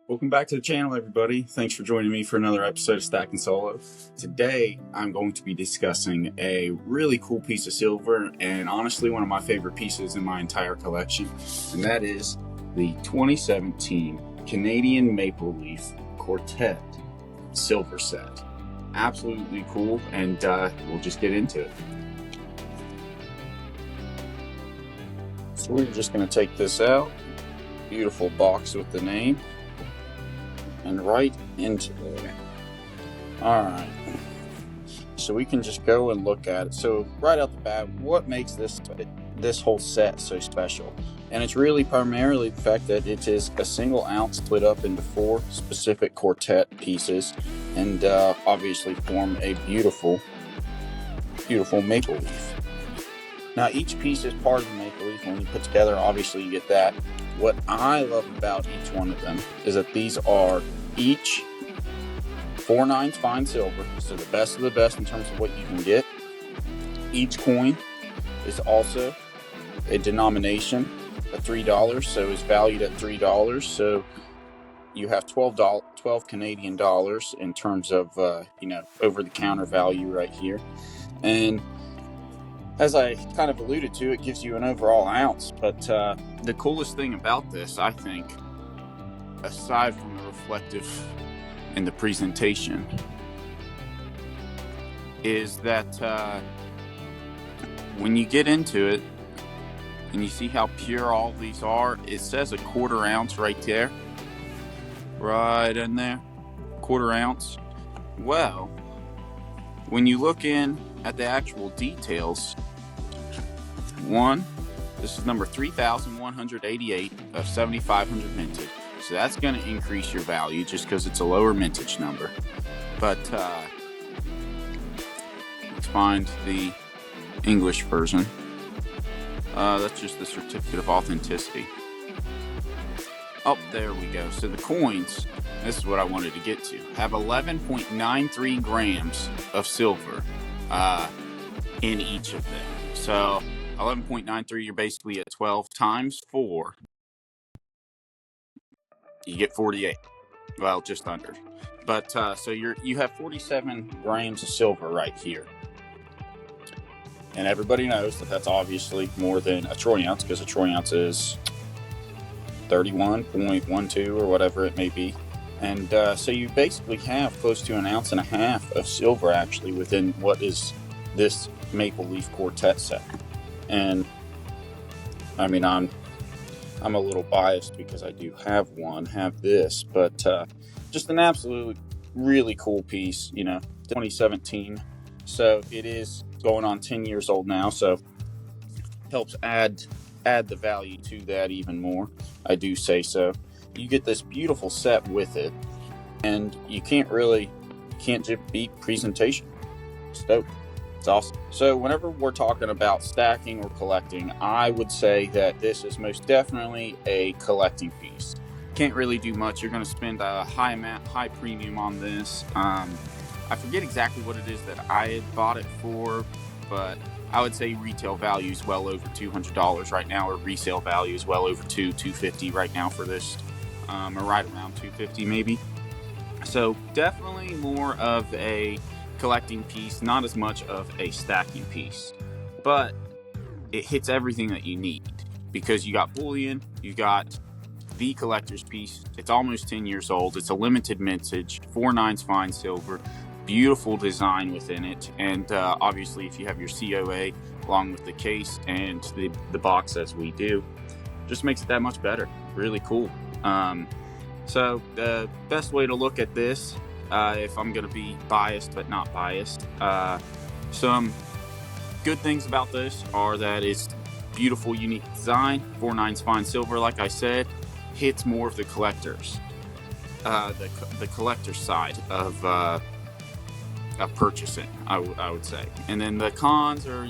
Welcome back to the channel, everybody. Thanks for joining me for another episode of Stacking Solo. Today, I'm going to be discussing a really cool piece of silver and honestly one of my favorite pieces in my entire collection, and that is the 2017 Canadian Maple Leaf Quartet silver set. Absolutely cool, and we'll just get into it. So we're just going to take this out. Beautiful box with the name. And right into it. Alright, so we can just go and look at it. So right out the bat, what makes this whole set so special? And it's really primarily the fact that it is a single ounce split up into 4 specific quartet pieces, and obviously form a beautiful maple leaf. Now each piece is part of the maple leaf. When you put together, obviously you get that. What I love about each one of them is that these are each 4/9 fine silver, so the best of the best in terms of what you can get. Each coin is also a denomination of $3, so it's valued at $3. So you have $12 Canadian dollars in terms of over-the-counter value right here. And as I kind of alluded to, it gives you an overall ounce, but the coolest thing about this, I think, aside from the reflective in the presentation, is that when you get into it and you see how pure all these are, it says a 1/4 ounce right there, right in there, 1/4 ounce. Well, when you look in at the actual details, this is number 3188 of 7500 mintage, so that's going to increase your value just because it's a lower mintage number. But let's find the English version. That's just the certificate of authenticity. Oh, there we go. So the coins, this is what I wanted to get to, have 11.93 grams of silver in each of them. So 11.93, you're basically at 12 times 4. You get 48. Well, just under. But so you have 47 grams of silver right here. And everybody knows that that's obviously more than a troy ounce, because a troy ounce is 31.12 or whatever it may be. And so you basically have close to 1.5 ounces of silver actually within what is this Maple Leaf Quartet set. And I mean, I'm a little biased because I do have this, but just an absolute really cool piece, 2017. So it is going on 10 years old now, so helps add the value to that even more. I do say so. You get this beautiful set with it, and you can't just beat presentation. It's dope. It's awesome. So whenever we're talking about stacking or collecting, I would say that this is most definitely a collecting piece. Can't really do much. You're going to spend a high premium on this. I forget exactly what it is that I had bought it for, but I would say retail value is well over $200 right now, or resale value is well over $250 right now for this, or right around $250 maybe. So definitely more of a collecting piece, not as much of a stacking piece, but it hits everything that you need, because you got bullion, you got the collector's piece. It's almost 10 years old. It's a limited mintage, 4/9 fine silver, beautiful design within it, and obviously if you have your COA along with the case and the box as we do, just makes it that much better. Really cool. So the best way to look at this, if I'm going to be biased but not biased, some good things about this are that it's beautiful, unique design, 4/9 fine silver, like I said, hits more of the collectors, the collector's side of purchasing, I would say. And then the cons are,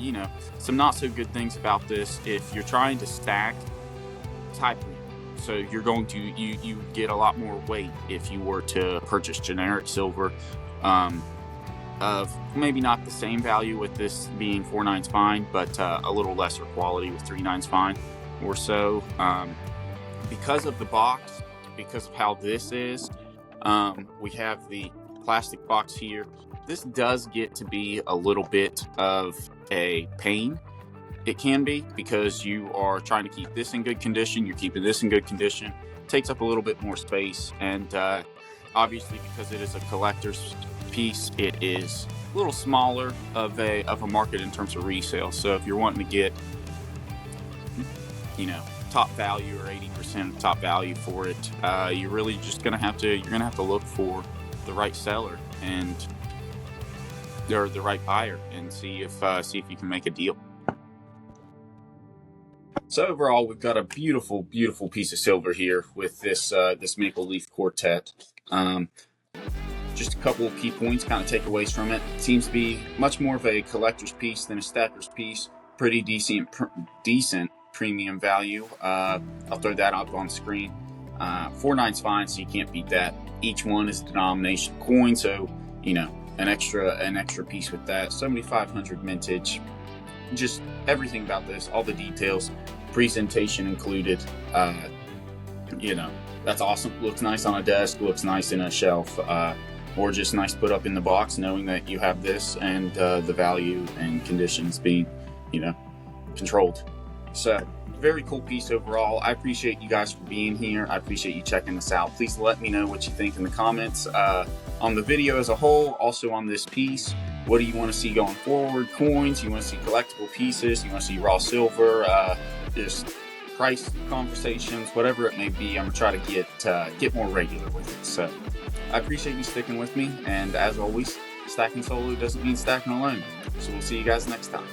some not so good things about this. If you're trying to stack, it's high premium. So you're going to, you get a lot more weight if you were to purchase generic silver, of maybe not the same value with this being 4/9 fine, but a little lesser quality with 3/9 fine or so. Because of the box, because of how this is. We have the plastic box here. This does get to be a little bit of a pain. It can be, because you are trying to keep this in good condition, you're keeping this in good condition. It takes up a little bit more space, and obviously because it is a collector's piece, it is a little smaller of a market in terms of resale. So if you're wanting to get, top value or 80% of top value for it, you're really just gonna have to look for the right seller or the right buyer, and see if you can make a deal. So overall, we've got a beautiful, beautiful piece of silver here with this maple leaf quartet. Just a couple of key points, kind of takeaways from it. It seems to be much more of a collector's piece than a stacker's piece. Pretty decent premium value. I'll throw that up on screen. 4.9's fine, so you can't beat that. Each one is a denomination coin, so an extra piece with that. 7,500 vintage. Just everything about this, all the details, presentation included. That's awesome. Looks nice on a desk, looks nice in a shelf, or just nice put up in the box, knowing that you have this and the value and conditions being, controlled. So very cool piece overall. I appreciate you guys for being here. I appreciate you checking this out. Please let me know what you think in the comments on the video as a whole, also on this piece. What do you want to see going forward? Coins? You want to see collectible pieces? You want to see raw silver? Just price conversations, whatever it may be. I'm gonna try to get more regular with it. So I appreciate you sticking with me, and as always, stacking solo doesn't mean stacking alone. So we'll see you guys next time.